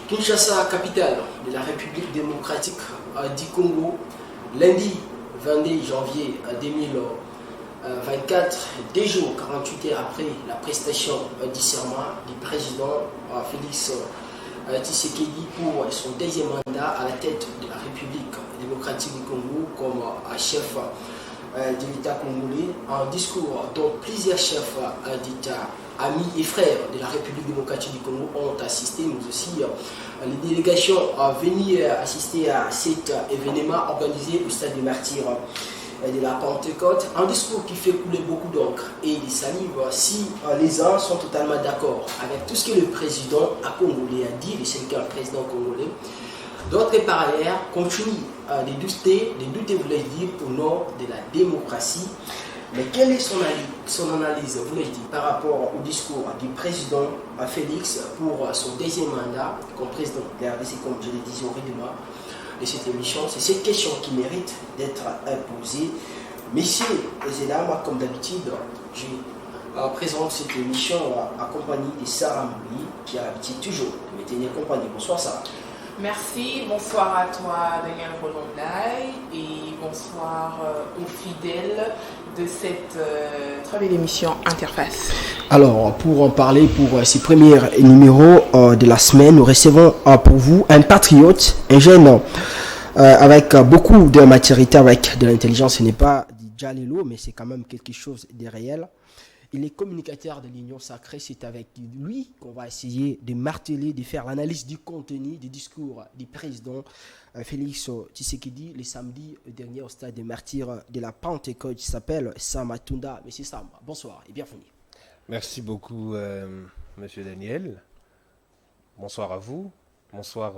Kinshasa, capitale de la République démocratique du Congo, lundi 22 janvier 2024, 2 jours, 48 heures après la prestation du serment du président Félix Tshisekedi pour son deuxième mandat à la tête de la République démocratique du Congo comme chef de l'État congolais. Un discours dont plusieurs chefs d'État, amis et frères de la République démocratique du Congo ont assisté, mais aussi les délégations venues assister à cet événement organisé au stade des Martyrs de la Pentecôte. Un discours qui fait couler beaucoup d'encre et de salive si les uns sont totalement d'accord avec tout ce que le président congolais a dit, le 5e président congolais. D'autres, par ailleurs, continuent de douter, voulais-je dire, au nom de la démocratie. Mais quelle est son analyse, voulais-je dire, par rapport au discours du président Félix pour son deuxième mandat comme président de la RDC, comme je l'ai dit au rythme de cette émission? C'est cette question qui mérite d'être posée. Messieurs et dames, comme d'habitude, je présente cette émission accompagnée de Sarah Mouli, qui a l'habitude toujours de me tenir compagnie. Bonsoir Sarah. Merci, bonsoir à toi Daniel Rolondaï et bonsoir aux fidèles de cette très belle émission Interface. Alors, pour en parler pour ces premiers numéros de la semaine, nous recevons pour vous un patriote, un jeune avec beaucoup de maturité, avec de l'intelligence. Ce n'est pas du Jalilo, mais c'est quand même quelque chose de réel. Il est communicateur de l'Union Sacrée. C'est avec lui qu'on va essayer de marteler, de faire l'analyse du contenu du discours du président Félix Tshisekedi le samedi dernier au stade des Martyrs de la Pentecôte, qui s'appelle Sam Atunda. Monsieur Sam, bonsoir et bienvenue. Merci beaucoup, Monsieur Daniel. Bonsoir à vous. Bonsoir,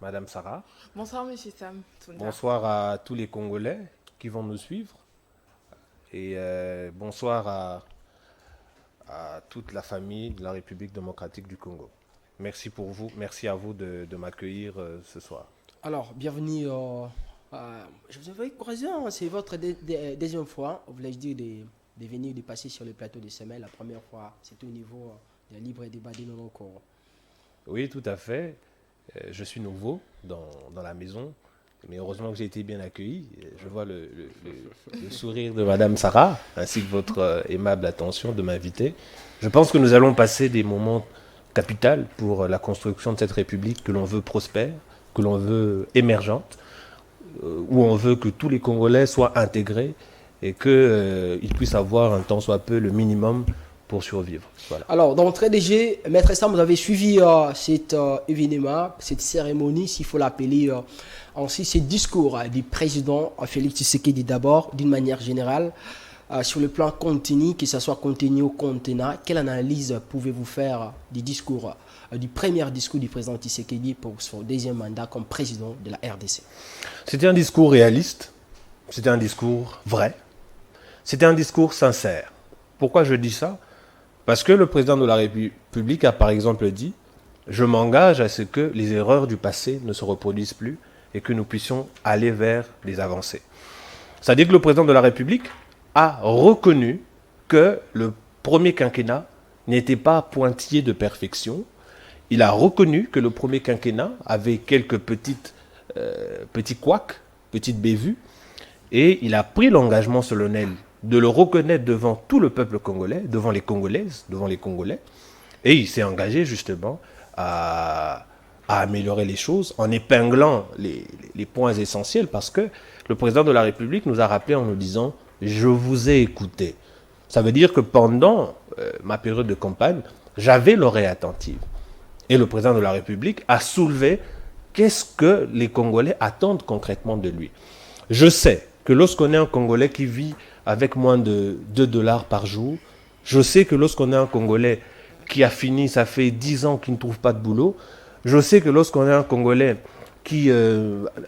Madame Sarah. Bonsoir, Monsieur Sam Tunda. Bonsoir à tous les Congolais qui vont nous suivre. Et bonsoir à toute la famille de la République démocratique du Congo. Merci pour vous, merci à vous de m'accueillir ce soir. Alors, bienvenue. Je vous avais croisé, c'est votre deuxième fois, voulais-je dire, de venir, de passer sur le plateau de semaine. La première fois, c'était au niveau de libre débat de nos corps. Oui, tout à fait. Je suis nouveau dans la maison. Mais heureusement que j'ai été bien accueilli. Je vois le sourire de Madame Sarah, ainsi que votre aimable attention de m'inviter. Je pense que nous allons passer des moments capitaux pour la construction de cette République que l'on veut prospère, que l'on veut émergente, où on veut que tous les Congolais soient intégrés et qu'ils puissent avoir un tant soit peu le minimum pour survivre. Voilà. Alors, d'entrée de jeu, Maître Sam, vous avez suivi cet événement, cette cérémonie, s'il faut l'appeler ainsi, ce discours du président Félix Tshisekedi d'abord, d'une manière générale, sur le plan contenu, que ce soit contenu ou contenant. Quelle analyse pouvez-vous faire du discours, du premier discours du président Tshisekedi pour son deuxième mandat comme président de la RDC? C'était un discours réaliste, c'était un discours vrai, c'était un discours sincère. Pourquoi je dis ça? Parce que le président de la République a par exemple dit « Je m'engage à ce que les erreurs du passé ne se reproduisent plus et que nous puissions aller vers les avancées. » C'est-à-dire que le président de la République a reconnu que le premier quinquennat n'était pas pointillé de perfection. Il a reconnu que le premier quinquennat avait quelques petits couacs, petites bévues, et il a pris l'engagement solennel de le reconnaître devant tout le peuple congolais, devant les Congolaises, devant les Congolais, et il s'est engagé justement à améliorer les choses en épinglant les points essentiels, parce que le président de la République nous a rappelé en nous disant « Je vous ai écouté ». Ça veut dire que pendant ma période de campagne, j'avais l'oreille attentive. Et le président de la République a soulevé qu'est-ce que les Congolais attendent concrètement de lui. Je sais que lorsqu'on est un Congolais qui vit avec moins de 2 dollars par jour, je sais que lorsqu'on est un Congolais qui a fini, ça fait 10 ans qu'il ne trouve pas de boulot, je sais que lorsqu'on est un Congolais qui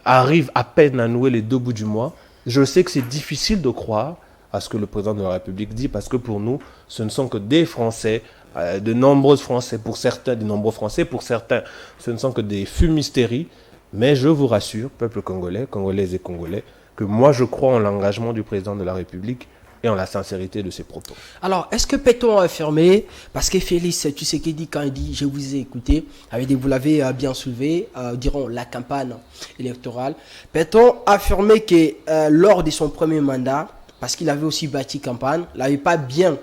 arrive à peine à nouer les 2 bouts du mois, je sais que c'est difficile de croire à ce que le président de la République dit, parce que pour nous, ce ne sont que des Français, de nombreux Français, pour certains, ce ne sont que des fumisteries. Mais je vous rassure, peuple congolais, Congolaises et Congolais, que moi je crois en l'engagement du président de la République et en la sincérité de ses propos. Alors, est-ce que peut-on affirmer, parce que Félix Tshisekedi, quand il dit « je vous ai écouté », vous l'avez bien soulevé, durant la campagne électorale, peut-on affirmer que lors de son premier mandat, parce qu'il avait aussi bâti campagne, il n'avait pas bien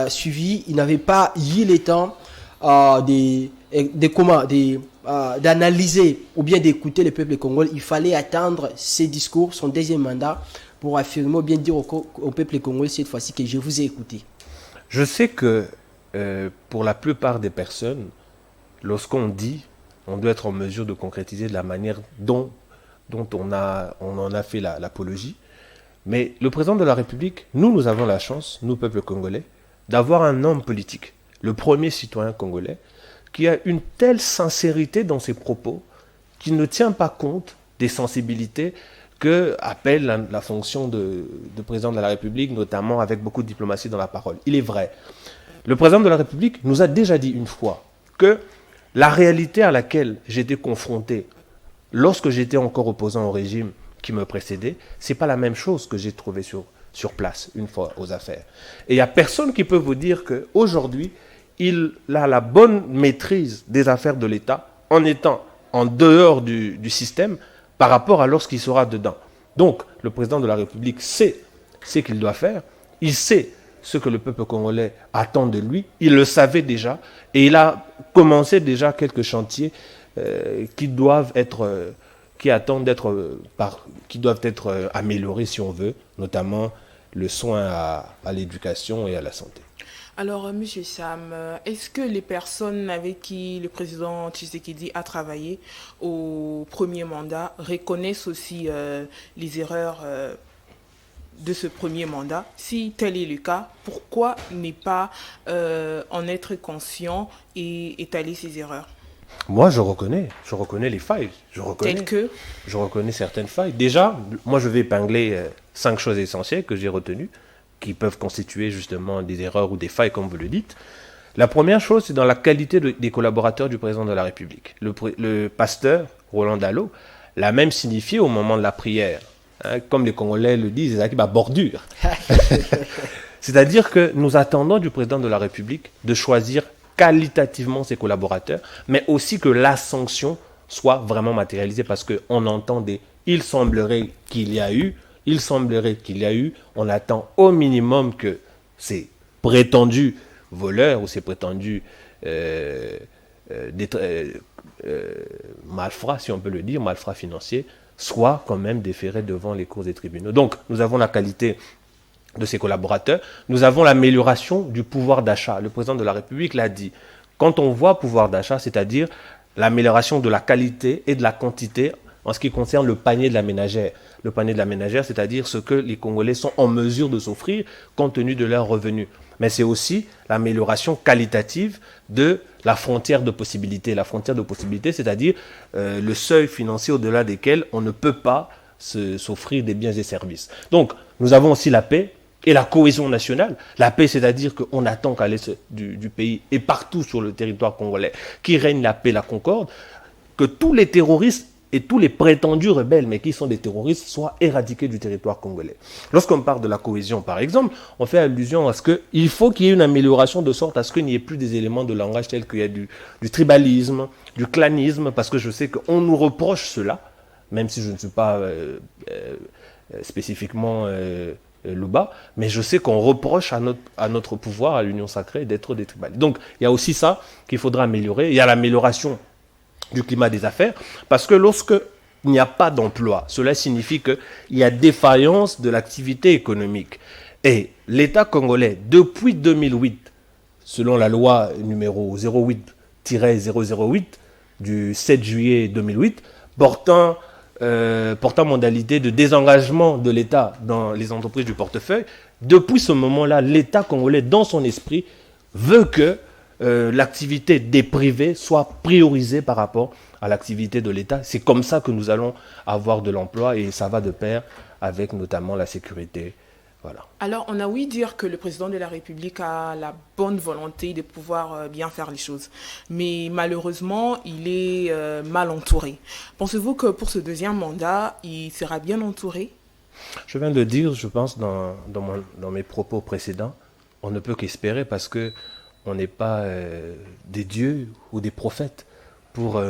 suivi, il n'avait pas eu le temps d'analyser ou bien d'écouter le peuple congolais. Il fallait attendre ses discours, son deuxième mandat, pour affirmer ou bien dire au peuple congolais cette fois-ci que je vous ai écouté. Je sais que pour la plupart des personnes, lorsqu'on dit, on doit être en mesure de concrétiser de la manière dont on en a fait l'apologie. Mais le président de la République, nous avons la chance, nous, peuple congolais, d'avoir un homme politique, le premier citoyen congolais, qui a une telle sincérité dans ses propos qu'il ne tient pas compte des sensibilités que appelle la fonction de président de la République, notamment avec beaucoup de diplomatie dans la parole. Il est vrai. Le président de la République nous a déjà dit une fois que la réalité à laquelle j'étais confronté lorsque j'étais encore opposant au régime qui me précédait, c'est pas la même chose que j'ai trouvé sur place une fois aux affaires. Et il n'y a personne qui peut vous dire qu'aujourd'hui, il a la bonne maîtrise des affaires de l'État en étant en dehors du système par rapport à lorsqu'il sera dedans. Donc, le président de la République sait ce qu'il doit faire, il sait ce que le peuple congolais attend de lui, il le savait déjà, et il a commencé déjà quelques chantiers qui doivent être améliorés si on veut, notamment le soin à l'éducation et à la santé. Alors, M. Sam, est-ce que les personnes avec qui le président Tshisekedi a travaillé au premier mandat reconnaissent aussi les erreurs de ce premier mandat? Si tel est le cas, pourquoi ne pas en être conscient et étaler ces erreurs? Moi, je reconnais les failles. Je reconnais certaines failles. Déjà, moi, je vais épingler 5 choses essentielles que j'ai retenues, qui peuvent constituer justement des erreurs ou des failles, comme vous le dites. La première chose, c'est dans la qualité des collaborateurs du président de la République. Le pasteur Roland Dallot l'a même signifié au moment de la prière. Hein, comme les Congolais le disent, c'est la bordure. C'est-à-dire que nous attendons du président de la République de choisir qualitativement ses collaborateurs, mais aussi que la sanction soit vraiment matérialisée, parce qu'on entend des « il semblerait qu'il y a eu », on attend au minimum que ces prétendus voleurs ou ces prétendus malfrats, si on peut le dire, malfrats financiers, soient quand même déférés devant les cours des tribunaux. Donc, nous avons la qualité de ses collaborateurs, nous avons l'amélioration du pouvoir d'achat. Le président de la République l'a dit. Quand on voit pouvoir d'achat, c'est-à-dire l'amélioration de la qualité et de la quantité en ce qui concerne le panier de la ménagère. Le panier de la ménagère, c'est-à-dire ce que les Congolais sont en mesure de s'offrir compte tenu de leurs revenus. Mais c'est aussi l'amélioration qualitative de la frontière de possibilité. La frontière de possibilité, c'est-à-dire le seuil financier au-delà desquels on ne peut pas s'offrir des biens et services. Donc, nous avons aussi la paix et la cohésion nationale. La paix, c'est-à-dire qu'on attend qu'à l'est du pays et partout sur le territoire congolais, qu'il règne la paix, la concorde, que tous les terroristes et tous les prétendus rebelles, mais qui sont des terroristes, soient éradiqués du territoire congolais. Lorsqu'on parle de la cohésion, par exemple, on fait allusion à ce qu'il faut qu'il y ait une amélioration de sorte à ce qu'il n'y ait plus des éléments de langage tels qu'il y a du tribalisme, du clanisme, parce que je sais qu'on nous reproche cela, même si je ne suis pas spécifiquement Louba, mais je sais qu'on reproche à notre pouvoir, à l'Union sacrée, d'être des tribalistes. Donc, il y a aussi ça qu'il faudra améliorer. Il y a l'amélioration du climat des affaires, parce que lorsqu'il n'y a pas d'emploi, cela signifie qu'il y a défaillance de l'activité économique. Et l'État congolais, depuis 2008, selon la loi numéro 08-008 du 7 juillet 2008, portant modalité de désengagement de l'État dans les entreprises du portefeuille, depuis ce moment-là, l'État congolais, dans son esprit, veut que l'activité des privés soit priorisée par rapport à l'activité de l'État. C'est comme ça que nous allons avoir de l'emploi et ça va de pair avec notamment la sécurité. Voilà. Alors, on a ouï dire que le président de la République a la bonne volonté de pouvoir bien faire les choses. Mais malheureusement, il est mal entouré. Pensez-vous que pour ce deuxième mandat, il sera bien entouré? Je viens de le dire, je pense, dans mes propos précédents, on ne peut qu'espérer parce que on n'est pas des dieux ou des prophètes pour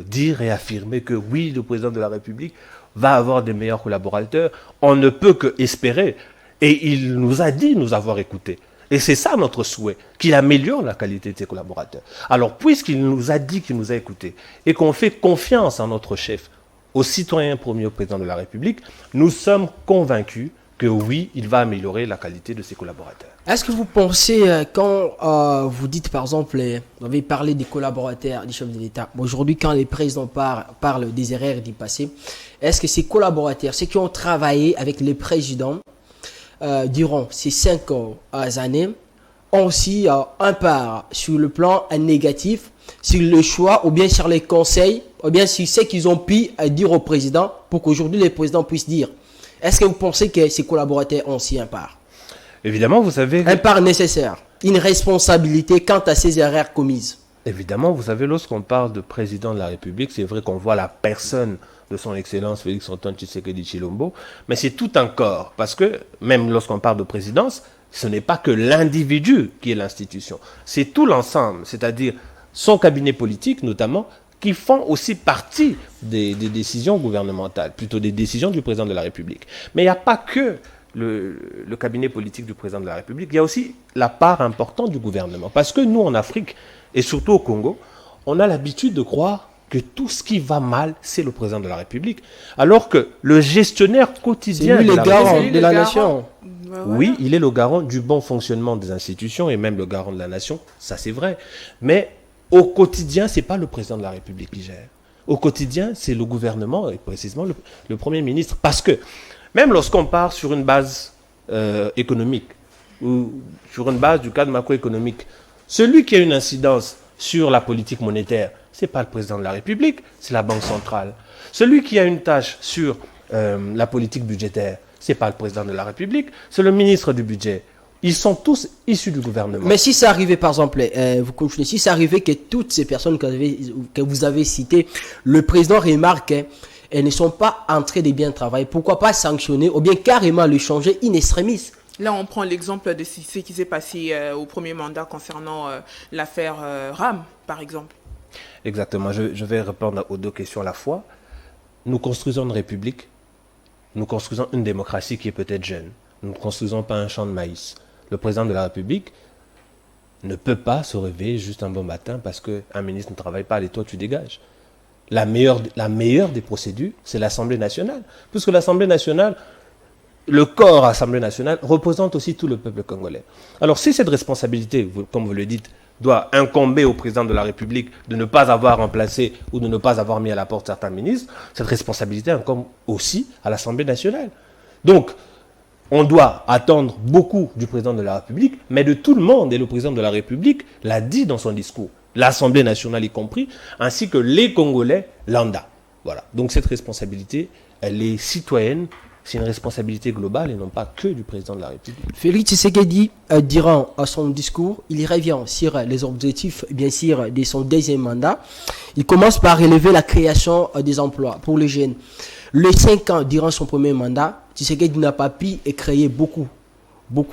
dire et affirmer que oui, le président de la République va avoir des meilleurs collaborateurs. On ne peut qu'espérer. Et il nous a dit nous avoir écoutés. Et c'est ça notre souhait, qu'il améliore la qualité de ses collaborateurs. Alors, puisqu'il nous a dit qu'il nous a écoutés et qu'on fait confiance en notre chef, aux citoyens promis au président de la République, nous sommes convaincus que oui, il va améliorer la qualité de ses collaborateurs. Est-ce que vous pensez, quand vous dites par exemple, vous avez parlé des collaborateurs du chef de l'État, aujourd'hui quand les présidents parlent des erreurs du passé, est-ce que ces collaborateurs, ceux qui ont travaillé avec les présidents durant ces 5 années, ont aussi un part sur le plan négatif, sur le choix ou bien sur les conseils, ou bien sur ce qu'ils ont pu dire au président pour qu'aujourd'hui les présidents puissent dire. Est-ce que vous pensez que ces collaborateurs ont aussi un part? Évidemment, vous savez... Un part nécessaire, une responsabilité quant à ces erreurs commises. Évidemment, vous savez, lorsqu'on parle de président de la République, c'est vrai qu'on voit la personne de son Excellence Félix-Antoine Tshisekedi Tshilombo, mais c'est tout un corps, parce que même lorsqu'on parle de présidence, ce n'est pas que l'individu qui est l'institution, c'est tout l'ensemble, c'est-à-dire son cabinet politique notamment, qui font aussi partie des décisions gouvernementales, plutôt des décisions du président de la République. Mais il n'y a pas que le cabinet politique du président de la République, il y a aussi la part importante du gouvernement. Parce que nous, en Afrique, et surtout au Congo, on a l'habitude de croire que tout ce qui va mal, c'est le président de la République, alors que le gestionnaire quotidien de la nation. Oui, il est le garant du bon fonctionnement des institutions et même le garant de la nation, ça c'est vrai. Mais au quotidien, ce n'est pas le président de la République qui gère. Au quotidien, c'est le gouvernement et précisément le Premier ministre. Parce que même lorsqu'on part sur une base économique ou sur une base du cadre macroéconomique, celui qui a une incidence sur la politique monétaire, ce n'est pas le président de la République, c'est la Banque centrale. Celui qui a une tâche sur la politique budgétaire, ce n'est pas le président de la République, c'est le ministre du budget. Ils sont tous issus du gouvernement. Mais si ça arrivait, par exemple, vous continuez, si ça arrivait que toutes ces personnes que vous avez citées, le président remarque qu'elles ne sont pas en train de bien travailler, pourquoi pas sanctionner ou bien carrément le changer in extremis? Là, on prend l'exemple de ce qui s'est passé au premier mandat concernant l'affaire RAM, par exemple. Exactement. Je vais répondre aux deux questions à la fois. Nous construisons une république, nous construisons une démocratie qui est peut-être jeune. Nous ne construisons pas un champ de maïs. Le président de la République ne peut pas se réveiller juste un bon matin parce qu'un ministre ne travaille pas, allez toi tu dégages. La meilleure des procédures, c'est l'Assemblée nationale. Puisque l'Assemblée nationale, le corps Assemblée nationale, représente aussi tout le peuple congolais. Alors si cette responsabilité, comme vous le dites, doit incomber au président de la République de ne pas avoir remplacé ou de ne pas avoir mis à la porte certains ministres, cette responsabilité incombe aussi à l'Assemblée nationale. Donc, on doit attendre beaucoup du président de la République, mais de tout le monde. Et le président de la République l'a dit dans son discours, l'Assemblée nationale y compris, ainsi que les Congolais lambda. Voilà. Donc cette responsabilité, elle est citoyenne, c'est une responsabilité globale et non pas que du président de la République. Félix Tshisekedi, durant son discours, il revient sur les objectifs, bien sûr, de son deuxième mandat. Il commence par relever la création des emplois pour les jeunes. Les 5 ans durant son premier mandat, Tshisekedi n'a pas pu créer beaucoup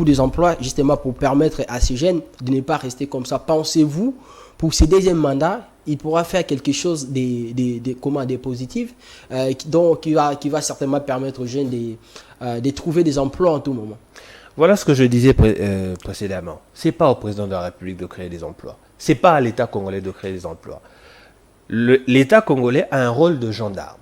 des emplois, justement pour permettre à ces jeunes de ne pas rester comme ça. Pensez-vous, pour ce deuxième mandat, il pourra faire quelque chose de positif, qui va certainement permettre aux jeunes de trouver des emplois en tout moment. Voilà ce que je disais précédemment. Ce n'est pas au président de la République de créer des emplois. Ce n'est pas à l'État congolais de créer des emplois. L'État congolais a un rôle de gendarme.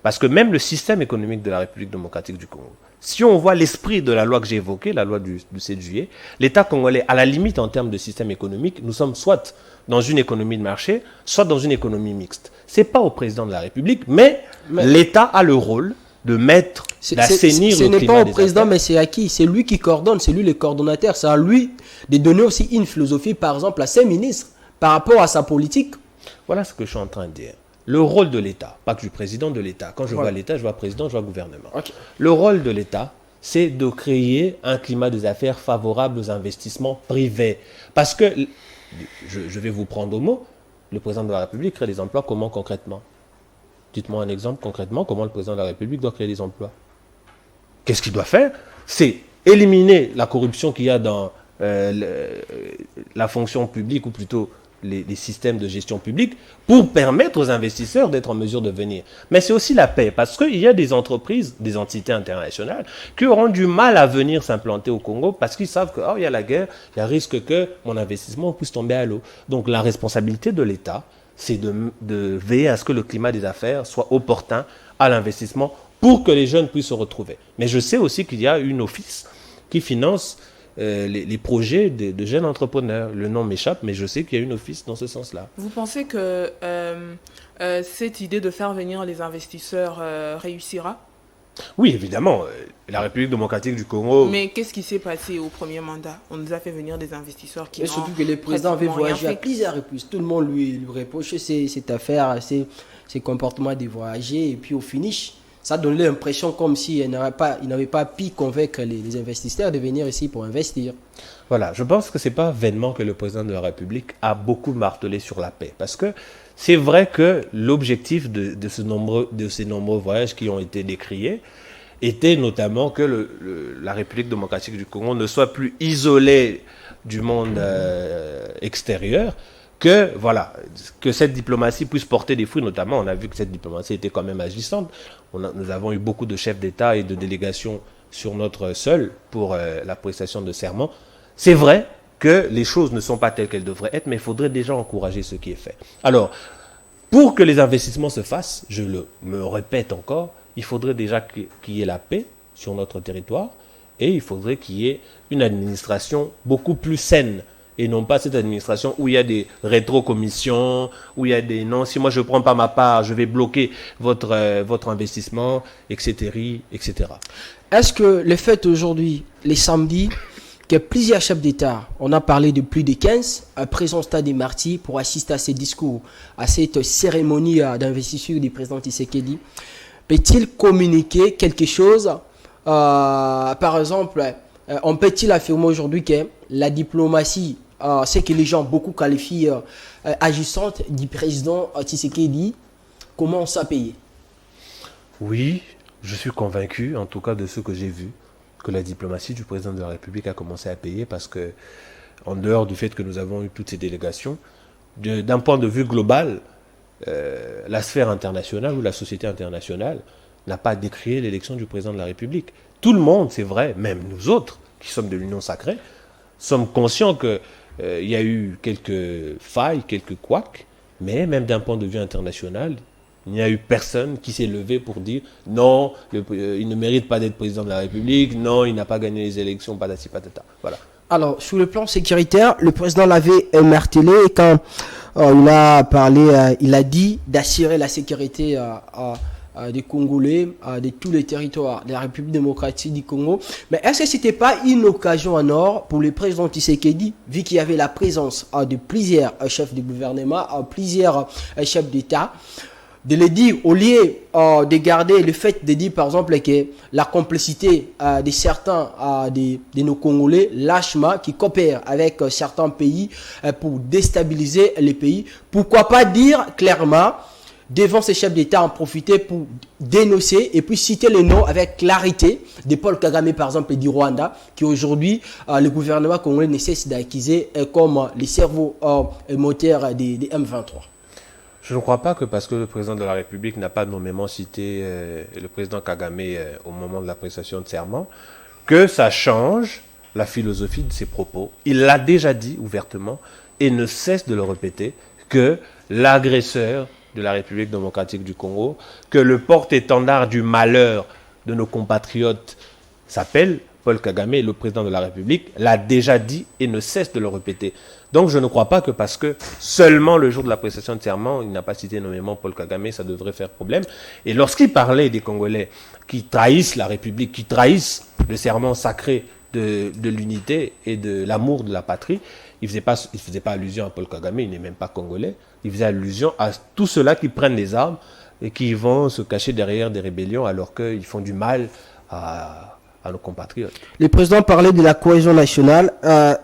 Parce que même le système économique de la République démocratique du Congo, si on voit l'esprit de la loi que j'ai évoquée, la loi du 7 juillet, l'État congolais, à la limite en termes de système économique, nous sommes soit dans une économie de marché, soit dans une économie mixte. Ce n'est pas au président de la République, mais l'État a le rôle de mettre, d'assainir le climat des affaires. Ce n'est pas au président, mais c'est à qui? C'est lui qui coordonne, c'est lui le coordonnateur. C'est à lui de donner aussi une philosophie, par exemple, à ses ministres, par rapport à sa politique. Voilà ce que je suis en train de dire. Le rôle de l'État, pas que du président de l'État. Quand je vois l'État, je vois président, je vois gouvernement. Okay. Le rôle de l'État, c'est de créer un climat des affaires favorable aux investissements privés. Parce que, je vais vous prendre au mot, le président de la République crée des emplois comment concrètement? Dites-moi un exemple concrètement, comment le président de la République doit créer des emplois? qu'est-ce qu'il doit faire? C'est éliminer la corruption qu'il y a dans la fonction publique, ou plutôt les systèmes de gestion publique, pour permettre aux investisseurs d'être en mesure de venir. Mais c'est aussi la paix, parce qu'il y a des entreprises, des entités internationales, qui auront du mal à venir s'implanter au Congo, parce qu'ils savent que, il y a la guerre, il y a risque que mon investissement puisse tomber à l'eau. Donc la responsabilité de l'État, c'est de veiller à ce que le climat des affaires soit opportun à l'investissement, pour que les jeunes puissent se retrouver. Mais je sais aussi qu'il y a une office qui finance les projets de jeunes entrepreneurs. Le nom m'échappe, mais je sais qu'il y a une office dans ce sens-là. Vous pensez que cette idée de faire venir les investisseurs réussira? Oui, évidemment. La République démocratique du Congo... Mais qu'est-ce qui s'est passé au premier mandat? On nous a fait venir des investisseurs qui et surtout que le président avait voyagé à plusieurs reprises. Tout le monde lui reprochait cette affaire, ses comportements de voyager. Et puis au finish, ça donnait l'impression comme s'il n'avait pas pu convaincre les investisseurs de venir ici pour investir. Voilà, je pense que ce n'est pas vainement que le président de la République a beaucoup martelé sur la paix. Parce que c'est vrai que l'objectif de ces nombreux voyages qui ont été décriés était notamment que la République démocratique du Congo ne soit plus isolée du monde extérieur, que cette diplomatie puisse porter des fruits. Notamment, on a vu que cette diplomatie était quand même agissante. Nous avons eu beaucoup de chefs d'État et de délégations sur notre sol pour la prestation de serment. C'est vrai que les choses ne sont pas telles qu'elles devraient être, mais il faudrait déjà encourager ce qui est fait. Alors, pour que les investissements se fassent, me répète encore, il faudrait déjà qu'il y ait la paix sur notre territoire, et il faudrait qu'il y ait une administration beaucoup plus saine, et non pas cette administration où il y a des rétrocommissions, où il y a des non, si moi je ne prends pas ma part, je vais bloquer votre investissement, etc., etc. Est-ce que le fait aujourd'hui, les samedis, que plusieurs chefs d'État, on a parlé de plus de 15, présents au stade des Martyrs pour assister à ces discours, à cette cérémonie d'investiture du président Tshisekedi, peut-il communiquer quelque chose par exemple, on peut-il affirmer aujourd'hui que la diplomatie, ce que les gens beaucoup qualifient agissante du président Tshisekedi, commence à payer? Oui, je suis convaincu, en tout cas de ce que j'ai vu, que la diplomatie du président de la République a commencé à payer, parce que, en dehors du fait que nous avons eu toutes ces délégations, d'un point de vue global, la sphère internationale ou la société internationale n'a pas décrié l'élection du président de la République. Tout le monde, c'est vrai, même nous autres, qui sommes de l'Union sacrée, sommes conscients qu'il y a eu quelques failles, quelques couacs, mais même d'un point de vue international, il n'y a eu personne qui s'est levé pour dire non, il ne mérite pas d'être président de la République, non, il n'a pas gagné les élections, patati patata. Voilà. Alors, sur le plan sécuritaire, le président l'avait martelé quand il a parlé, il a dit d'assurer la sécurité des Congolais, de tous les territoires de la République démocratique du Congo. Mais est-ce que ce n'était pas une occasion en or pour le président Tshisekedi, vu qu'il y avait la présence de plusieurs chefs de gouvernement, plusieurs chefs d'État, de le dire, au lieu de garder le fait de dire par exemple que la complicité de certains de nos Congolais lâchement qui coopèrent avec certains pays pour déstabiliser les pays, pourquoi pas dire clairement devant ces chefs d'État, en profiter pour dénoncer et puis citer les noms avec clarité de Paul Kagame par exemple et du Rwanda, qui aujourd'hui le gouvernement congolais ne cesse d'accuser comme les cerveaux moteurs des M23. Je ne crois pas que parce que le président de la République n'a pas nommément cité le président Kagame au moment de la prestation de serment, que ça change la philosophie de ses propos. Il l'a déjà dit ouvertement et ne cesse de le répéter, que l'agresseur de la République démocratique du Congo, que le porte-étendard du malheur de nos compatriotes s'appelle Paul Kagame, le président de la République, l'a déjà dit et ne cesse de le répéter. Donc je ne crois pas que parce que seulement le jour de la prestation de serment, il n'a pas cité nommément Paul Kagame, ça devrait faire problème. Et lorsqu'il parlait des Congolais qui trahissent la République, qui trahissent le serment sacré de l'unité et de l'amour de la patrie, il ne faisait pas allusion à Paul Kagame, il n'est même pas congolais. Il faisait allusion à tous ceux-là qui prennent les armes et qui vont se cacher derrière des rébellions alors qu'ils font du mal à nos compatriotes. Le président parlait de la cohésion nationale,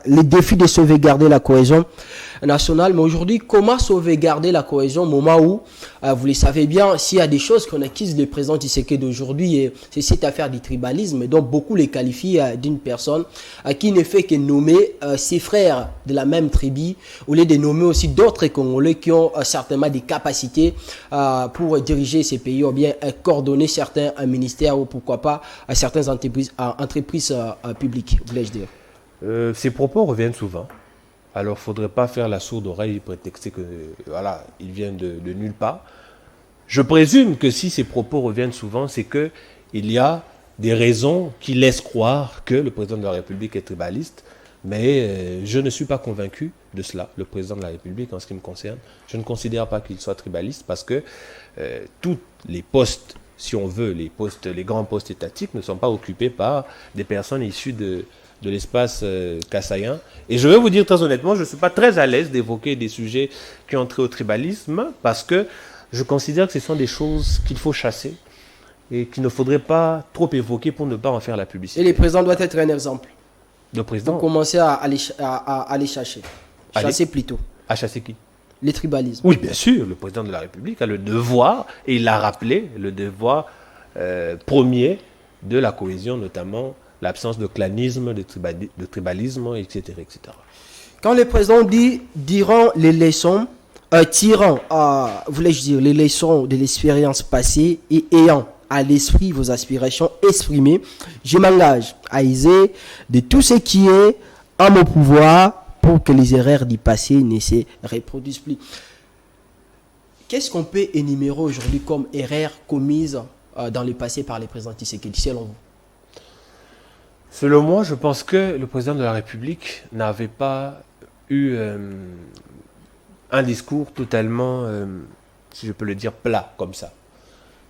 les défis de sauvegarder la cohésion. nationale. Mais aujourd'hui, comment sauvegarder la cohésion au moment où, vous le savez bien, s'il y a des choses qu'on accuse le président Tshisekedi d'aujourd'hui, c'est cette affaire du tribalisme. Et donc, beaucoup les qualifient d'une personne qui ne fait que nommer ses frères de la même tribu, au lieu de nommer aussi d'autres Congolais qui ont certainement des capacités pour diriger ces pays ou bien coordonner certains ministères ou pourquoi pas certaines entreprises publiques, voulais-je dire. Ces propos reviennent souvent. Alors, il ne faudrait pas faire la sourde oreille et prétexter que, voilà, ils viennent de nulle part. Je présume que si ces propos reviennent souvent, c'est qu'il y a des raisons qui laissent croire que le président de la République est tribaliste, mais je ne suis pas convaincu de cela. Le président de la République, en ce qui me concerne, je ne considère pas qu'il soit tribaliste parce que tous les postes, si on veut, les grands postes étatiques ne sont pas occupés par des personnes issues de l'espace kassaïen. Et je vais vous dire très honnêtement, je ne suis pas très à l'aise d'évoquer des sujets qui ont trait au tribalisme parce que je considère que ce sont des choses qu'il faut chasser et qu'il ne faudrait pas trop évoquer pour ne pas en faire la publicité. Et le président doit être un exemple. Le président pour commencer à aller chasser. Chasser plutôt. À chasser qui? Les tribalismes. Oui, bien sûr. Le président de la République a le devoir, et il l'a rappelé, le devoir premier de la cohésion, notamment l'absence de clanisme, de tribalisme, etc., etc. Quand le président dit « diront les leçons », tirant, voulais-je dire, les leçons de l'expérience passée et ayant à l'esprit vos aspirations exprimées, je m'engage à user de tout ce qui est à mon pouvoir pour que les erreurs du passé ne se reproduisent plus. Qu'est-ce qu'on peut énumérer aujourd'hui comme erreurs commises dans le passé par les présidents Tshisekedi, selon vous? Selon moi, je pense que le président de la République n'avait pas eu un discours totalement, si je peux le dire, plat, comme ça.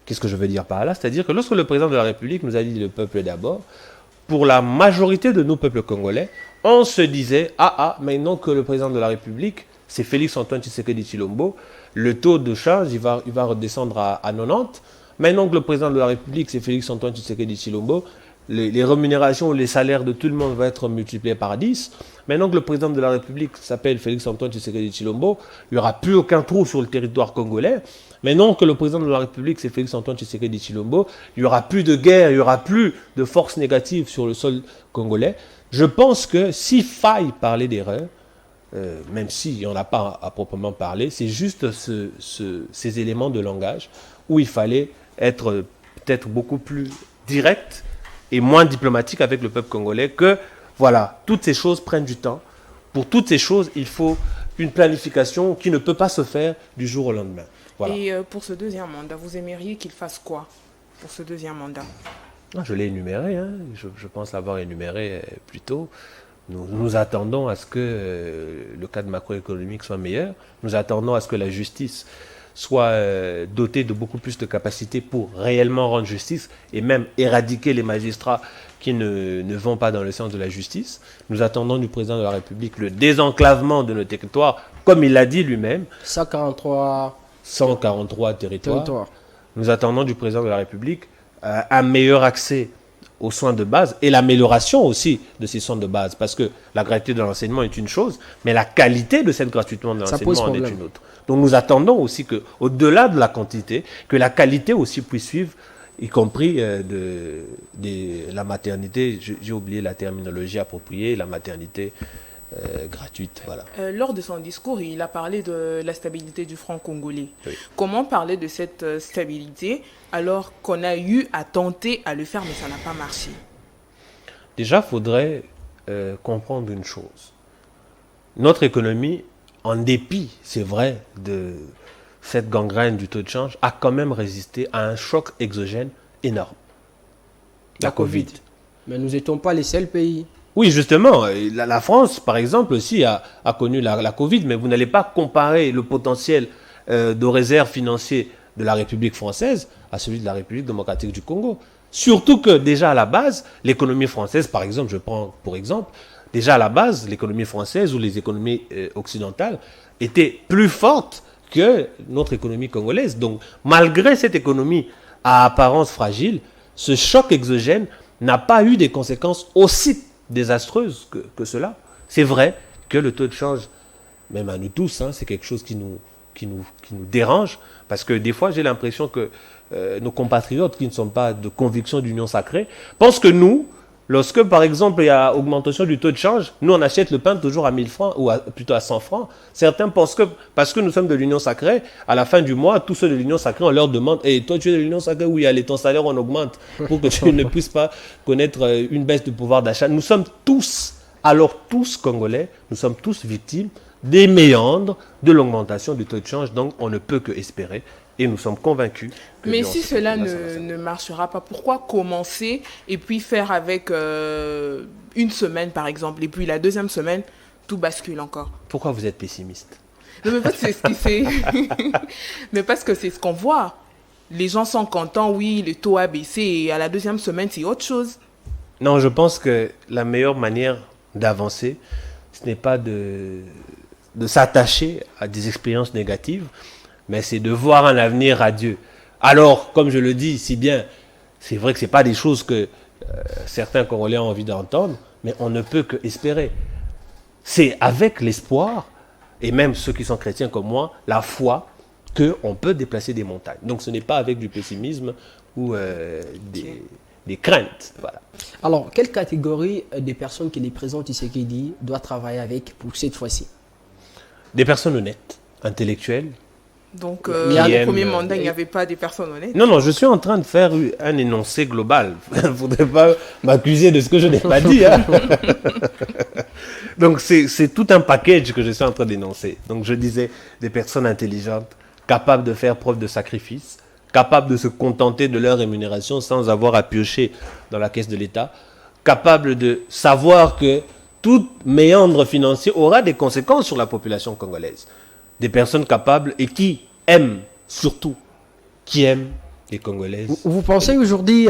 Qu'est-ce que je veux dire par là? C'est-à-dire que lorsque le président de la République nous a dit le peuple d'abord, pour la majorité de nos peuples congolais, on se disait, maintenant que le président de la République, c'est Félix-Antoine Tshisekedi Tshilombo, le taux de change, il va redescendre à 90. Maintenant que le président de la République, c'est Félix-Antoine Tshisekedi Tshilombo, les rémunérations, les salaires de tout le monde vont être multipliés par 10. Maintenant que le président de la République s'appelle Félix-Antoine Tshisekedi Tshilombo, il n'y aura plus aucun trou sur le territoire congolais. Maintenant que le président de la République, c'est Félix-Antoine Tshisekedi Tshilombo, il n'y aura plus de guerre, il n'y aura plus de forces négatives sur le sol congolais. Je pense que s'il faille parler d'erreur, même s'il n'y en a pas à proprement parler, c'est juste ces éléments de langage où il fallait être peut-être beaucoup plus direct et moins diplomatique avec le peuple congolais, que voilà, toutes ces choses prennent du temps. Pour toutes ces choses, il faut une planification qui ne peut pas se faire du jour au lendemain. Voilà. Et pour ce deuxième mandat, vous aimeriez qu'il fasse quoi pour ce deuxième mandat? Je l'ai énuméré, hein. Je pense l'avoir énuméré plus tôt. Nous attendons à ce que le cadre macroéconomique soit meilleur. Nous attendons à ce que la justice soit dotée de beaucoup plus de capacités pour réellement rendre justice et même éradiquer les magistrats qui ne vont pas dans le sens de la justice. Nous attendons du président de la République le désenclavement de nos territoires, comme il l'a dit lui-même. 143 territoires. Nous attendons du président de la République un meilleur accès aux soins de base et l'amélioration aussi de ces soins de base. Parce que la gratuité de l'enseignement est une chose, mais la qualité de cette gratuité de l'enseignement en est une autre. Donc nous attendons aussi qu'au-delà de la quantité, que la qualité aussi puisse suivre, y compris de la maternité, j'ai oublié la terminologie appropriée, la maternité gratuite. Voilà. Lors de son discours, il a parlé de la stabilité du franc congolais. Oui. Comment parler de cette stabilité alors qu'on a eu à tenter à le faire, mais ça n'a pas marché? Déjà, il faudrait comprendre une chose. Notre économie, en dépit, c'est vrai, de cette gangrène du taux de change, a quand même résisté à un choc exogène énorme. La Covid. Mais nous n'étions pas les seuls pays. Oui, justement, la France, par exemple, aussi a connu la Covid, mais vous n'allez pas comparer le potentiel de réserve financier de la République française à celui de la République démocratique du Congo. Surtout que déjà à la base, l'économie française, par exemple, je prends pour exemple, déjà à la base, l'économie française ou les économies occidentales étaient plus fortes que notre économie congolaise. Donc, malgré cette économie à apparence fragile, ce choc exogène n'a pas eu des conséquences aussi désastreuses que cela. C'est vrai que le taux de change même à nous tous, hein, c'est quelque chose qui nous dérange, parce que des fois, j'ai l'impression que nos compatriotes qui ne sont pas de conviction d'union sacrée pensent que nous, lorsque, par exemple, il y a augmentation du taux de change, nous, on achète le pain toujours à 1000 francs, ou plutôt à 100 francs. Certains pensent que, parce que nous sommes de l'Union sacrée, à la fin du mois, tous ceux de l'Union sacrée, on leur demande « Hey, toi, tu es de l'Union sacrée? Oui, allez, ton salaire, on augmente, pour que tu ne puisses pas connaître une baisse de pouvoir d'achat. » Nous sommes tous, alors tous Congolais, nous sommes tous victimes des méandres de l'augmentation du taux de change. Donc, on ne peut que espérer. Et nous sommes convaincus. Mais si cela ne marchera pas, pourquoi commencer et puis faire avec une semaine, par exemple, et puis la deuxième semaine, tout bascule encore? Pourquoi vous êtes pessimiste? Non, mais parce que mais parce que c'est ce qu'on voit. Les gens sont contents, oui, le taux a baissé, et à la deuxième semaine, c'est autre chose. Non, je pense que la meilleure manière d'avancer, ce n'est pas de s'attacher à des expériences négatives, mais c'est de voir un avenir radieux. Alors, comme je le dis si bien, c'est vrai que ce n'est pas des choses que certains Congolais ont envie d'entendre, mais on ne peut que espérer. C'est avec l'espoir, et même ceux qui sont chrétiens comme moi, la foi, qu'on peut déplacer des montagnes. Donc ce n'est pas avec du pessimisme ou des craintes. Voilà. Alors, quelle catégorie des personnes que les présidents Tshisekedi doit travailler avec pour cette fois-ci? Des personnes honnêtes, intellectuelles. Donc, le premier mandat, il n'y avait pas des personnes honnêtes? Non, je suis en train de faire un énoncé global. Il ne faudrait pas m'accuser de ce que je n'ai pas dit. Hein. Donc, c'est tout un package que je suis en train d'énoncer. Donc, je disais des personnes intelligentes, capables de faire preuve de sacrifice, capables de se contenter de leur rémunération sans avoir à piocher dans la caisse de l'État, capables de savoir que tout méandre financier aura des conséquences sur la population congolaise. Des personnes capables et qui aiment, surtout, qui aiment les Congolaises. Vous pensez aujourd'hui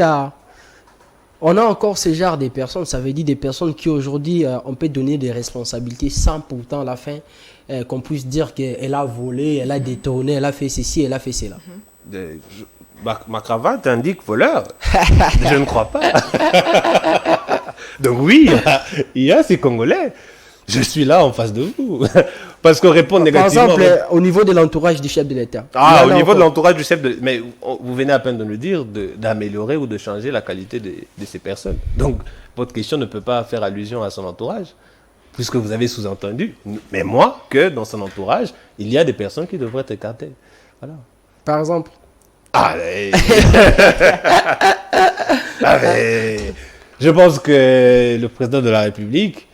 on a encore ce genre de personnes, ça veut dire des personnes qui aujourd'hui, on peut donner des responsabilités sans pourtant à la fin qu'on puisse dire qu'elle a volé, elle a détourné, elle a fait ceci, elle a fait cela. Ma cravate indique voleur. Je ne crois pas. Donc oui, il y a ces Congolais. Je suis là en face de vous. Parce qu'on répond négativement. Par exemple, au niveau de l'entourage du chef de l'État. Au niveau de l'entourage du chef de l'État. Mais vous venez à peine de nous dire d'améliorer ou de changer la qualité de ces personnes. Donc, votre question ne peut pas faire allusion à son entourage, puisque vous avez sous-entendu, mais moi, que dans son entourage, il y a des personnes qui devraient être écartées. Voilà. Par exemple. Je pense que le président de la République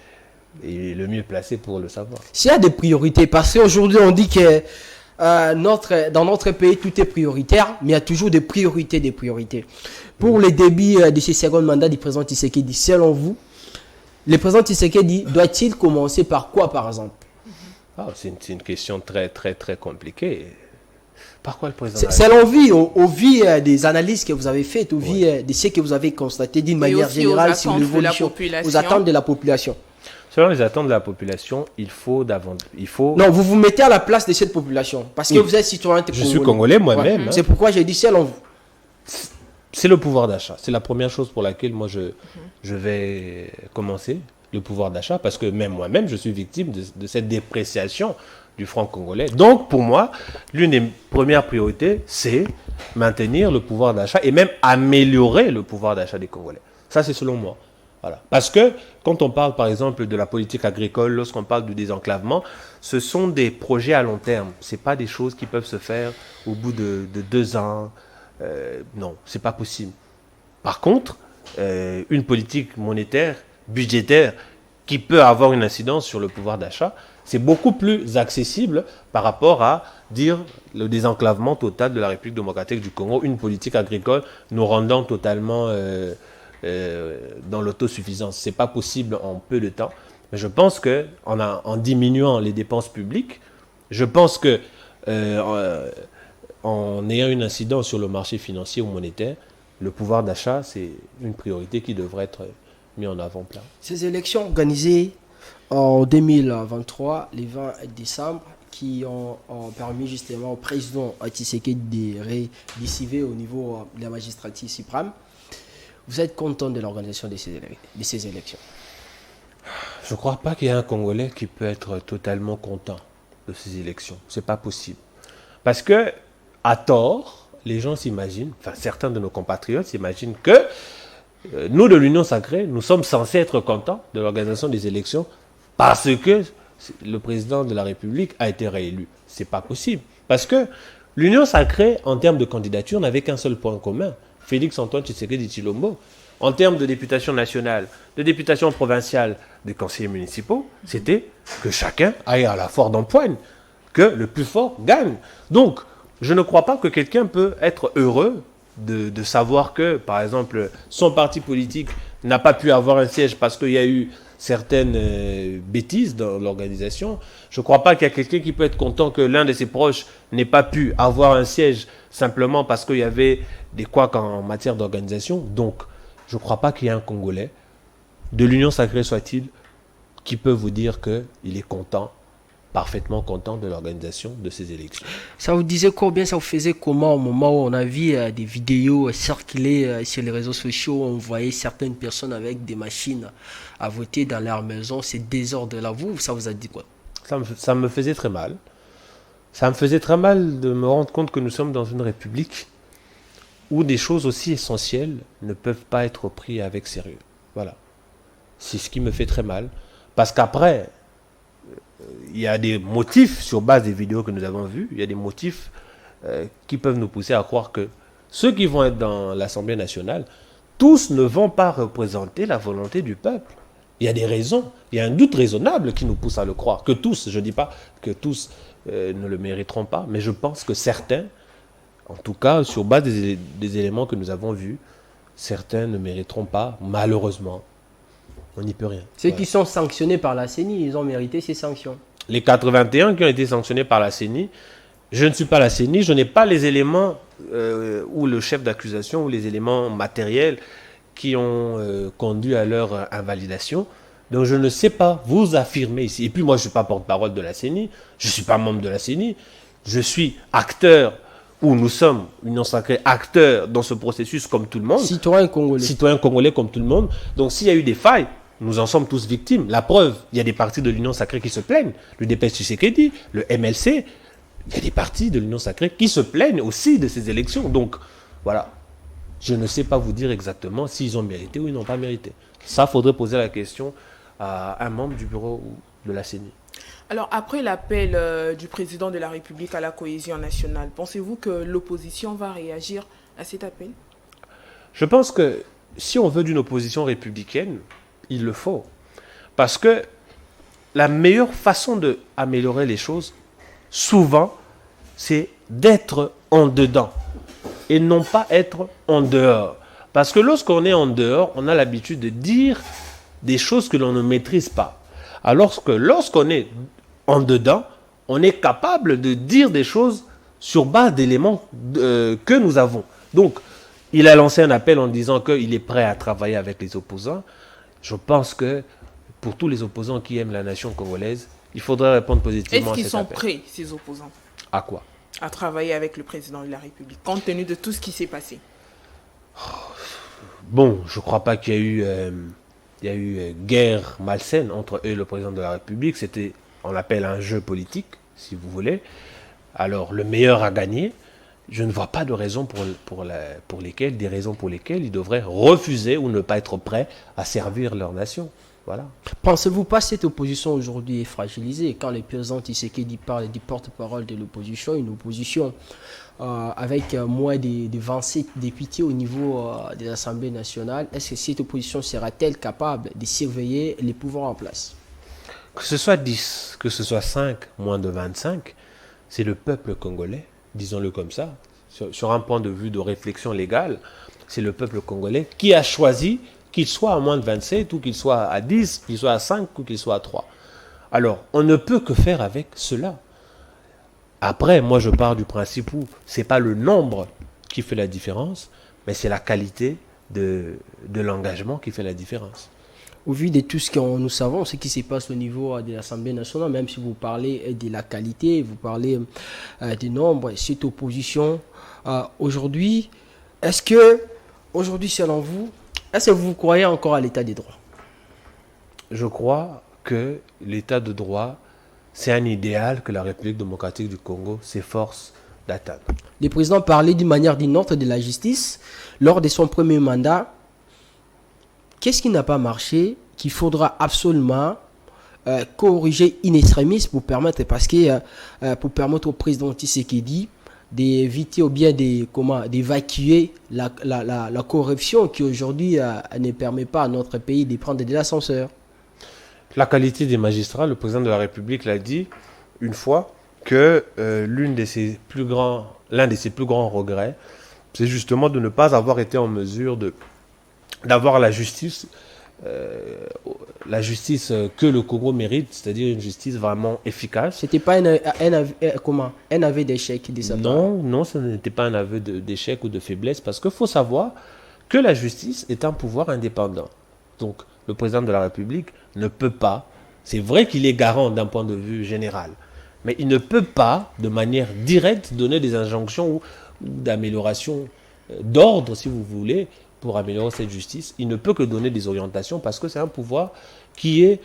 est le mieux placé pour le savoir. S'il y a des priorités, parce qu'aujourd'hui on dit que dans notre pays tout est prioritaire, mais il y a toujours des priorités. Pour le début de ce second mandat du président Tshisekedi, selon vous, le président Tshisekedi doit-il commencer par quoi, par exemple? C'est une question très, très, très compliquée. Par quoi le président? C'est l'envie, au vu des analyses que vous avez faites, au vu de ce que vous avez constaté d'une manière générale sur l'évolution, aux attentes de la population. Selon les attentes de la population, il faut Non, vous vous mettez à la place de cette population, parce que vous êtes citoyen congolais. Je suis congolais moi-même. C'est pourquoi j'ai dit selon vous. C'est le pouvoir d'achat. C'est la première chose pour laquelle moi je vais commencer, le pouvoir d'achat, parce que même moi-même, je suis victime de cette dépréciation du franc congolais. Donc, pour moi, l'une des premières priorités, c'est maintenir le pouvoir d'achat et même améliorer le pouvoir d'achat des Congolais. Ça, c'est selon moi. Voilà. Parce que quand on parle, par exemple, de la politique agricole, lorsqu'on parle du désenclavement, ce sont des projets à long terme. Ce n'est pas des choses qui peuvent se faire au bout de 2 ans. Non, ce n'est pas possible. Par contre, une politique monétaire, budgétaire, qui peut avoir une incidence sur le pouvoir d'achat, c'est beaucoup plus accessible par rapport à dire le désenclavement total de la République démocratique du Congo, une politique agricole nous rendant totalement dans l'autosuffisance. Ce n'est pas possible en peu de temps. Mais je pense qu'en diminuant les dépenses publiques, je pense que en ayant une incidence sur le marché financier ou monétaire, le pouvoir d'achat, c'est une priorité qui devrait être mise en avant-plan. Ces élections organisées en 2023, le 20 décembre, qui ont permis justement au président Tshisekedi de réciver au niveau de la magistrature suprême. Vous êtes content de l'organisation de ces élections? Je ne crois pas qu'il y ait un Congolais qui peut être totalement content. de ces élections. C'est pas possible. Parce que, à tort, les gens s'imaginent, enfin certains de nos compatriotes s'imaginent que nous de l'Union Sacrée, nous sommes censés être contents de l'organisation des élections parce que le président de la République a été réélu. C'est pas possible. Parce que l'Union Sacrée, en termes de candidature, n'avait qu'un seul point commun. Félix-Antoine Tshisekedi Tshilombo. En termes de députation nationale, de députation provinciale, des conseillers municipaux, c'était que chacun aille à la foire d'empoigne, que le plus fort gagne. Donc, je ne crois pas que quelqu'un peut être heureux de savoir que, par exemple, son parti politique n'a pas pu avoir un siège parce qu'il y a eu certaines bêtises dans l'organisation. Je ne crois pas qu'il y a quelqu'un qui peut être content que l'un de ses proches n'ait pas pu avoir un siège simplement parce qu'il y avait des couacs en matière d'organisation. Donc, je ne crois pas qu'il y ait un Congolais, de l'Union Sacrée soit-il, qui peut vous dire qu'il est content, parfaitement content de l'organisation de ces élections. Ça vous disait combien, ça vous faisait comment au moment où on a vu des vidéos circuler sur les réseaux sociaux, on voyait certaines personnes avec des machines à voter dans leur maison, ces désordres-là, vous, ça vous a dit quoi? Ça me faisait très mal. Ça me faisait très mal de me rendre compte que nous sommes dans une république où des choses aussi essentielles ne peuvent pas être prises avec sérieux. Voilà. C'est ce qui me fait très mal. Parce qu'après, il y a des motifs sur base des vidéos que nous avons vues, il y a des motifs qui peuvent nous pousser à croire que ceux qui vont être dans l'Assemblée nationale, tous ne vont pas représenter la volonté du peuple. Il y a des raisons, il y a un doute raisonnable qui nous pousse à le croire. Que tous, je ne dis pas que tous ne le mériteront pas, mais je pense que certains, en tout cas sur base des éléments que nous avons vus, certains ne mériteront pas, malheureusement. On n'y peut rien. Ceux qui sont sanctionnés par la CENI, ils ont mérité ces sanctions. Les 81 qui ont été sanctionnés par la CENI, je ne suis pas la CENI, je n'ai pas les éléments ou le chef d'accusation ou les éléments matériels qui ont conduit à leur invalidation. Donc je ne sais pas vous affirmer ici. Et puis moi je ne suis pas porte-parole de la CENI, je ne suis pas membre de la CENI, je suis acteur, où nous sommes, Union Sacrée, acteurs dans ce processus comme tout le monde. Citoyens congolais. Citoyens congolais comme tout le monde. Donc s'il y a eu des failles, nous en sommes tous victimes. La preuve, il y a des partis de l'Union Sacrée qui se plaignent. Le DPS Tshisekedi, le MLC, il y a des partis de l'Union Sacrée qui se plaignent aussi de ces élections. Donc, voilà. Je ne sais pas vous dire exactement s'ils ont mérité ou ils n'ont pas mérité. Ça, il faudrait poser la question à un membre du bureau de la CENI. Alors, après l'appel du président de la République à la cohésion nationale, pensez-vous que l'opposition va réagir à cet appel? Je pense que si on veut d'une opposition républicaine, il le faut. Parce que la meilleure façon d'améliorer les choses, souvent, c'est d'être en dedans et non pas être en dehors. Parce que lorsqu'on est en dehors, on a l'habitude de dire des choses que l'on ne maîtrise pas. Alors que lorsqu'on est en dedans, on est capable de dire des choses sur base d'éléments que nous avons. Donc, il a lancé un appel en disant qu'il est prêt à travailler avec les opposants. Je pense que pour tous les opposants qui aiment la nation congolaise, il faudrait répondre positivement à cet appel. Est-ce qu'ils sont prêts, ces opposants, à quoi? À travailler avec le président de la République, compte tenu de tout ce qui s'est passé? Bon, je ne crois pas qu'il y a eu guerre malsaine entre eux et le président de la République. C'était, on l'appelle un jeu politique, si vous voulez. Alors, le meilleur a gagné. Je ne vois pas de raison pour lesquelles ils devraient refuser ou ne pas être prêts à servir leur nation. Voilà. Pensez-vous pas que cette opposition aujourd'hui est fragilisée? Quand le président Tshisekedi parle du porte-parole de l'opposition, une opposition avec moins de 27 députés au niveau de l'Assemblée nationale, est-ce que cette opposition sera-t-elle capable de surveiller les pouvoirs en place? Que ce soit 10, que ce soit 5, moins de 25, c'est le peuple congolais, disons-le comme ça, sur un point de vue de réflexion légale, c'est le peuple congolais qui a choisi qu'il soit à moins de 27, ou qu'il soit à 10, qu'il soit à 5, ou qu'il soit à 3. Alors, on ne peut que faire avec cela. Après, moi je pars du principe où ce n'est pas le nombre qui fait la différence, mais c'est la qualité de l'engagement qui fait la différence. Au vu de tout ce que nous savons, ce qui se passe au niveau de l'Assemblée nationale, même si vous parlez de la qualité, vous parlez du nombre, cette opposition, aujourd'hui, selon vous, est-ce que vous croyez encore à l'état des droits? Je crois que l'état de droit c'est un idéal que la République démocratique du Congo s'efforce d'atteindre. Le président parlait d'une manière ou d'une autre de la justice lors de son premier mandat. Qu'est-ce qui n'a pas marché, qu'il faudra absolument corriger in extremis pour permettre, pour permettre au président Tshisekedi d'éviter ou bien d'évacuer la corruption qui aujourd'hui ne permet pas à notre pays de prendre de l'ascenseur. La qualité des magistrats, le président de la République l'a dit une fois, que l'un de ses plus grands regrets, c'est justement de ne pas avoir été en mesure d'avoir la justice que le Congo mérite, c'est-à-dire une justice vraiment efficace. C'était pas un aveu d'échec de sa part? Non, ce n'était pas un aveu d'échec ou de faiblesse, parce qu'il faut savoir que la justice est un pouvoir indépendant. Donc, le président de la République ne peut pas, c'est vrai qu'il est garant d'un point de vue général, mais il ne peut pas, de manière directe, donner des injonctions ou d'amélioration d'ordre, si vous voulez, pour améliorer cette justice. Il ne peut que donner des orientations parce que c'est un pouvoir qui est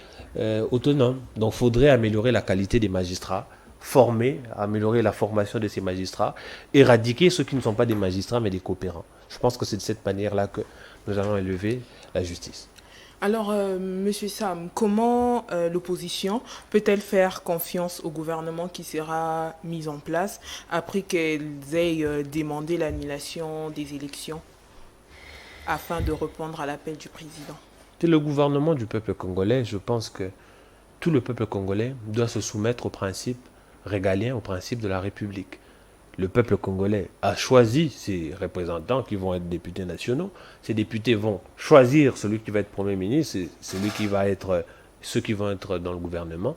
autonome. Donc, il faudrait améliorer la qualité des magistrats, améliorer la formation de ces magistrats, éradiquer ceux qui ne sont pas des magistrats mais des coopérants. Je pense que c'est de cette manière-là que nous allons élever la justice. Alors, Monsieur Sam, comment l'opposition peut-elle faire confiance au gouvernement qui sera mis en place après qu'elles aient demandé l'annulation des élections afin de répondre à l'appel du président? C'est le gouvernement du peuple congolais. Je pense que tout le peuple congolais doit se soumettre aux principes régaliens, aux principes de la République. Le peuple congolais a choisi ses représentants qui vont être députés nationaux. Ces députés vont choisir celui qui va être Premier ministre et ceux qui vont être dans le gouvernement.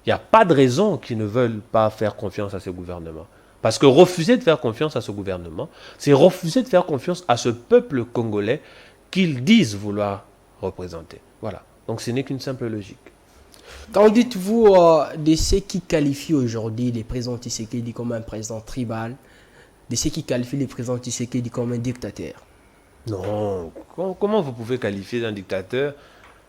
Il n'y a pas de raison qu'ils ne veulent pas faire confiance à ce gouvernement. Parce que refuser de faire confiance à ce gouvernement, c'est refuser de faire confiance à ce peuple congolais qu'ils disent vouloir représenter. Voilà. Donc ce n'est qu'une simple logique. Qu'en dites-vous de ceux qui qualifient aujourd'hui le président Tshisekedi comme un président tribal, de ceux qui qualifient le président Tshisekedi comme un dictateur? Non. Comment vous pouvez qualifier d'un dictateur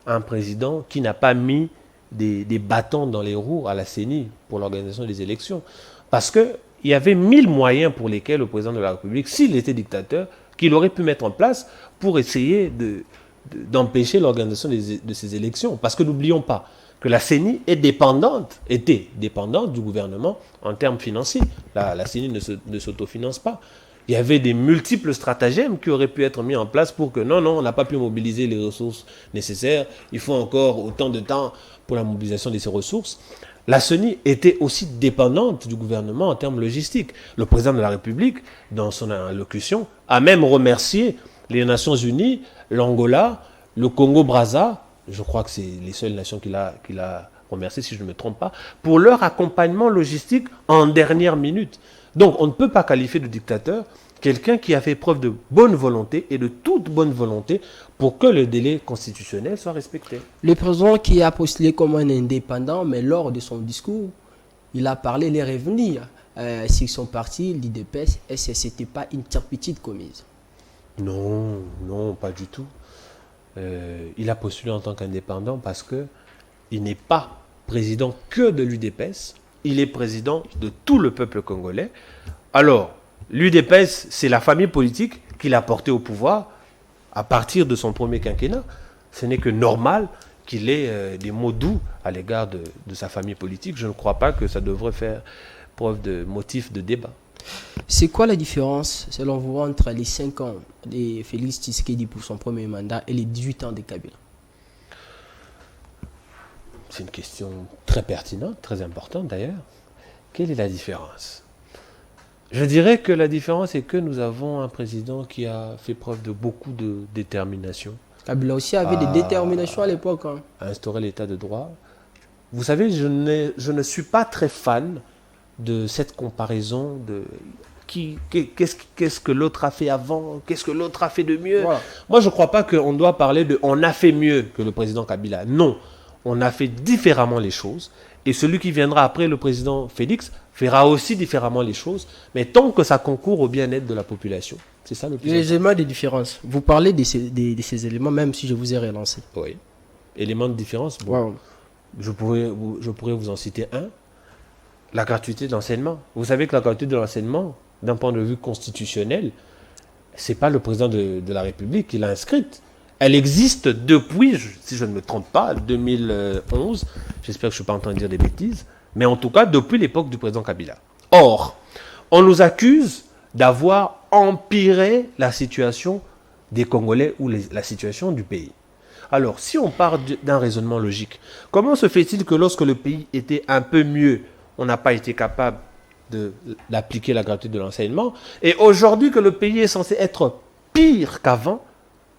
un président qui n'a pas mis des bâtons dans les roues à la CENI pour l'organisation des élections? Parce qu'il y avait 1000 moyens pour lesquels le président de la République, s'il était dictateur, qu'il aurait pu mettre en place pour essayer d'empêcher l'organisation de ces élections. Parce que n'oublions pas que la CENI était dépendante du gouvernement en termes financiers. La CENI ne s'autofinance pas. Il y avait des multiples stratagèmes qui auraient pu être mis en place pour que non, on n'a pas pu mobiliser les ressources nécessaires. Il faut encore autant de temps pour la mobilisation de ces ressources. La CENI était aussi dépendante du gouvernement en termes logistiques. Le président de la République, dans son allocution, a même remercié les Nations Unies, l'Angola, le Congo-Brazza, je crois que c'est les seules nations qu'il a remerciées, si je ne me trompe pas, pour leur accompagnement logistique en dernière minute. Donc, on ne peut pas qualifier de dictateur quelqu'un qui a fait preuve de bonne volonté et de toute bonne volonté pour que le délai constitutionnel soit respecté. Le président qui a postulé comme un indépendant, mais lors de son discours, il a parlé des revenus. S'ils sont partis, l'IDPS, est-ce que ce n'était pas une turpitude commise? Non, pas du tout. Il a postulé en tant qu'indépendant parce qu'il n'est pas président que de l'UDPS, il est président de tout le peuple congolais. Alors, l'UDPS, c'est la famille politique qu'il a portée au pouvoir à partir de son premier quinquennat. Ce n'est que normal qu'il ait des mots doux à l'égard de sa famille politique. Je ne crois pas que ça devrait faire preuve de motif de débat. C'est quoi la différence, selon vous, entre les 5 ans de Félix Tshisekedi pour son premier mandat et les 18 ans de Kabila? C'est une question très pertinente, très importante d'ailleurs. Quelle est la différence? Je dirais que la différence est que nous avons un président qui a fait preuve de beaucoup de détermination. Kabila aussi avait des déterminations à l'époque. À instaurer l'état de droit. Vous savez, je ne suis pas très fan de cette comparaison de qu'est-ce que l'autre a fait avant, qu'est-ce que l'autre a fait de mieux. Voilà. Moi, je ne crois pas qu'on doit parler de « on a fait mieux que le président Kabila ». Non, on a fait différemment les choses. Et celui qui viendra après le président Félix fera aussi différemment les choses. Mais tant que ça concourt au bien-être de la population, c'est ça le plus important. Les éléments de différence. Vous parlez de ces éléments, même si je vous ai relancé. Oui. Éléments de différence, bon, wow. Je pourrais vous en citer un. la gratuité de l'enseignement. Vous savez que la gratuité de l'enseignement, d'un point de vue constitutionnel, c'est pas le président de la République qui l'a inscrite. Elle existe depuis, si je ne me trompe pas, 2011. J'espère que je ne suis pas en train de dire des bêtises. Mais en tout cas, depuis l'époque du président Kabila. Or, on nous accuse d'avoir empiré la situation des Congolais ou la situation du pays. Alors, si on part d'un raisonnement logique, comment se fait-il que lorsque le pays était un peu mieux, on n'a pas été capable d'appliquer la gratuité de l'enseignement, et aujourd'hui que le pays est censé être pire qu'avant,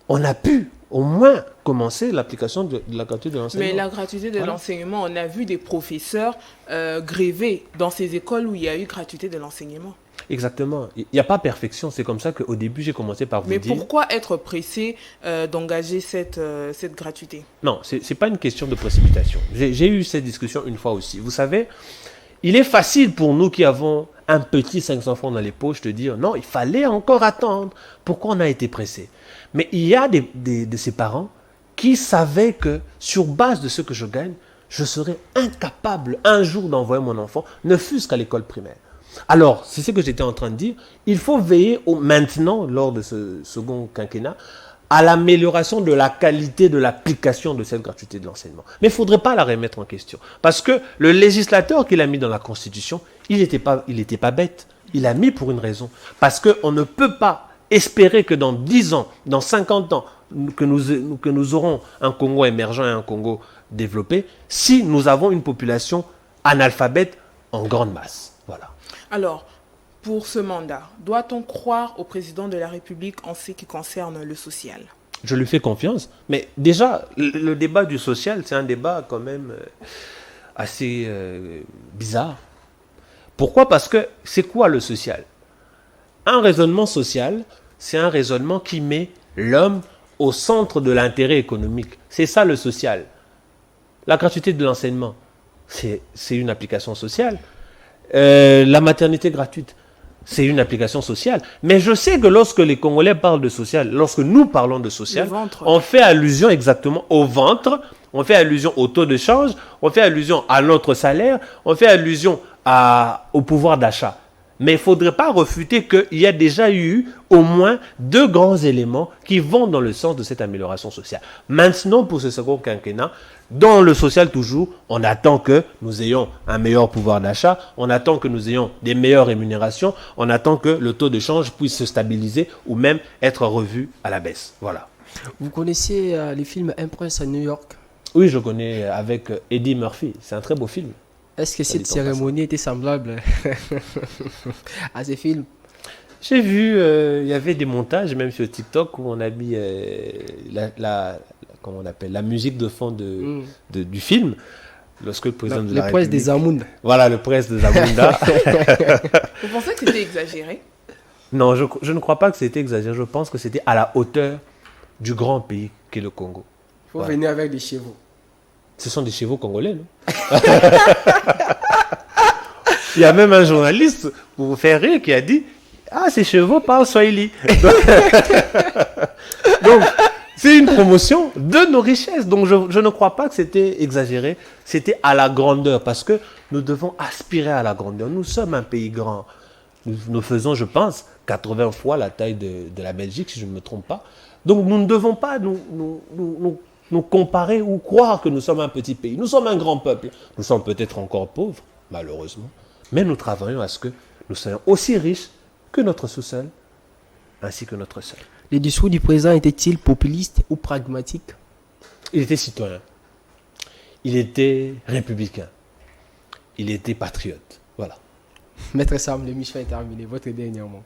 on a pu au moins commencer l'application de la gratuité de l'enseignement. Mais la gratuité de l'enseignement, on a vu des professeurs gréver dans ces écoles où il y a eu gratuité de l'enseignement. Exactement. Il n'y a pas perfection. C'est comme ça qu'au début, j'ai commencé par vous dire... Mais pourquoi être pressé d'engager cette gratuité? Non, ce n'est pas une question de précipitation. J'ai eu cette discussion une fois aussi. Vous savez, il est facile pour nous qui avons un petit 500 francs dans les poches de dire non, il fallait encore attendre. Pourquoi on a été pressé? Mais il y a de ces parents qui savaient que sur base de ce que je gagne, je serais incapable un jour d'envoyer mon enfant, ne fût-ce qu'à l'école primaire. Alors, c'est ce que j'étais en train de dire. Il faut veiller maintenant, lors de ce second quinquennat, à l'amélioration de la qualité de l'application de cette gratuité de l'enseignement. Mais il ne faudrait pas la remettre en question. Parce que le législateur qui l'a mis dans la Constitution, il n'était pas bête. Il l'a mis pour une raison. Parce qu'on ne peut pas espérer que dans 10 ans, dans 50 ans, que nous aurons un Congo émergent et un Congo développé, si nous avons une population analphabète en grande masse. Voilà. Alors, pour ce mandat, doit-on croire au président de la République en ce qui concerne le social? Je lui fais confiance. Mais déjà, le débat du social, c'est un débat quand même assez bizarre. Pourquoi? Parce que c'est quoi le social? Un raisonnement social, c'est un raisonnement qui met l'homme au centre de l'intérêt économique. C'est ça le social. La gratuité de l'enseignement, c'est une application sociale. La maternité gratuite, c'est une application sociale. Mais je sais que lorsque les Congolais parlent de social, lorsque nous parlons de social, on fait allusion exactement au ventre, on fait allusion au taux de change, on fait allusion à notre salaire, on fait allusion au pouvoir d'achat. Mais il ne faudrait pas refuter qu'il y a déjà eu au moins 2 grands éléments qui vont dans le sens de cette amélioration sociale. Maintenant, pour ce second quinquennat, dans le social toujours, on attend que nous ayons un meilleur pouvoir d'achat, on attend que nous ayons des meilleures rémunérations, on attend que le taux de change puisse se stabiliser ou même être revu à la baisse. Voilà. Vous connaissez le film Un prince à New York? Oui, je connais avec Eddie Murphy. C'est un très beau film. Est-ce que cette cérémonie était semblable à ce film? J'ai vu, il y avait des montages, même sur TikTok, où on a mis comment on appelle, la musique de fond du film. Lorsque le président de la République... Le prince des Amounda. Voilà, le prince des Amounda. Vous pensez que c'était exagéré? Non, je ne crois pas que c'était exagéré. Je pense que c'était à la hauteur du grand pays qu'est le Congo. Il faut venir avec des chevaux. Ce sont des chevaux congolais, non? Il y a même un journaliste, pour vous faire rire, qui a dit « Ah, ces chevaux parlent Swahili ». Donc, c'est une promotion de nos richesses. Donc, je ne crois pas que c'était exagéré. C'était à la grandeur, parce que nous devons aspirer à la grandeur. Nous sommes un pays grand. Nous faisons, je pense, 80 fois la taille de la Belgique, si je ne me trompe pas. Donc, nous ne devons pas nous comparer ou croire que nous sommes un petit pays. Nous sommes un grand peuple. Nous sommes peut-être encore pauvres, malheureusement. Mais nous travaillons à ce que nous soyons aussi riches que notre sous-sol, ainsi que notre sol. Le discours du président était-il populiste ou pragmatique? Il était citoyen. Il était républicain. Il était patriote. Voilà. Maître Sam, l'émission est terminée. Votre dernier mot.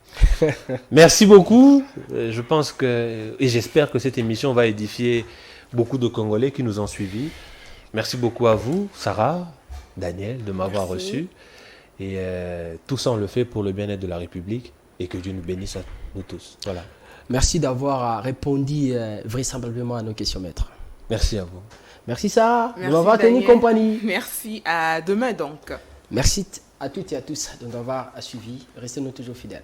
Merci beaucoup. Je pense que, et j'espère que cette émission va édifier beaucoup de Congolais qui nous ont suivis. Merci beaucoup à vous, Sarah, Daniel, de m'avoir reçu. Et tout ça, on le fait pour le bien-être de la République et que Dieu nous bénisse à nous tous. Voilà. Merci d'avoir répondu vraisemblablement à nos questions, maître. Merci à vous. Merci Sarah Merci de m'avoir tenu compagnie. Merci, à demain donc. Merci à toutes et à tous de nous avoir suivis. Restez-nous toujours fidèles.